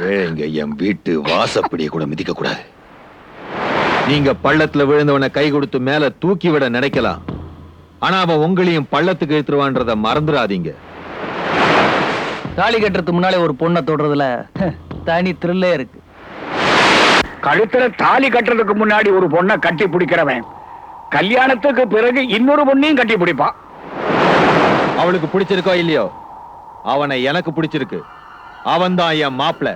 ஏங்க என் வீட்டு வாசப்படியை கூட மிதிக்க கூடாது. நீங்க பள்ளத்துல விழுந்தவனை கை கொடுத்து மேல தூக்கி விட நினைக்கலாம். ஆனா அவன் உங்களையும் பள்ளத்துக்கு இழுத்துருவான்றத மறந்துடாதீங்க. தாலி கட்டுறதுக்கு முன்னாலே ஒரு பொண்ணை தொடுறதுல தனி த்ரில்லே இருக்கு. கழுத்துல தாலி கட்டுறதுக்கு முன்னாடி ஒரு பொண்ணை கட்டி பிடிக்கிறவன் கல்யாணத்துக்கு பிறகு இன்னொரு பொண்ணையும் கட்டி பிடிப்பான். அவளுக்கு பிடிச்சிருக்கோ இல்லையோ, அவனை எனக்கு பிடிச்சிருக்கு. அவன் தான் என் மாப்பிள.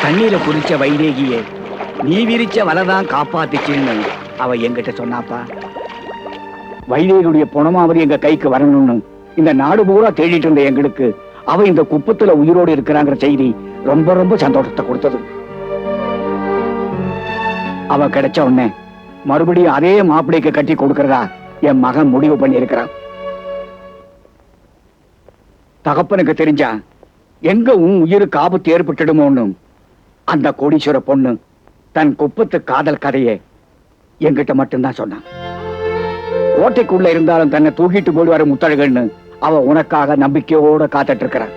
தண்ணீரை குறிச்ச வைதேகியே நீ விரிச்ச வலைதான் காப்பாத்துச்சுன்னு அவ என்கிட்ட சொன்னாப்பா. வைதேகியுடைய பொணமாவது எங்க கைக்கு வரணும்னு இந்த நாடு பூரா தேடிட்டு இருந்த எங்களுக்கு அவ இந்த குப்பத்துல உயிரோடு இருக்கிறாங்கிற செய்தி ரொம்ப ரொம்ப சந்தோஷத்தை கொடுத்தது. அவ கிடைச்ச உடனே மறுபடியும் அதே மாப்பிள்ளைக்கு கட்டி கொடுக்கறதா என் மகன் முடிவு பண்ணி இருக்கிறான். தகப்பனுக்கு தெரிஞ்சா எங்க உன் உயிருக்கு ஆபத்து ஏற்பட்டுடுமோன்னு அந்த கோடீஸ்வர பொண்ணு தன் குப்பத்து காதல் கதையை என்கிட்ட மட்டும்தான் சொன்னான். கோட்டைக்குள்ள இருந்தாலும் தன்னை தூக்கிட்டு போடுவாரு முத்தழகன்னு அவ உனக்காக நம்பிக்கையோட காத்துட்டு இருக்கிறான்.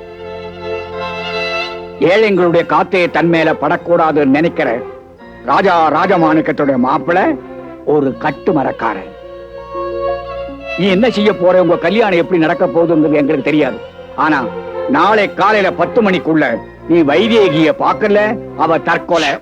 ஏழைங்களுடைய காத்தையை தன் மேல படக்கூடாதுன்னு நினைக்கிற ராஜா ராஜமாணிக்கத்துடைய மாப்பிள்ளை ஒரு கட்டு மரக்காரன். நீ என்ன செய்ய போற, உங்க கல்யாணம் எப்படி நடக்க போகுதுங்கிறது எங்களுக்கு தெரியாது. ஆனா நாளை காலையில 10 மணிக்குள்ள நீ வைதேகிய பார்க்கல, அவ தற்கொலை.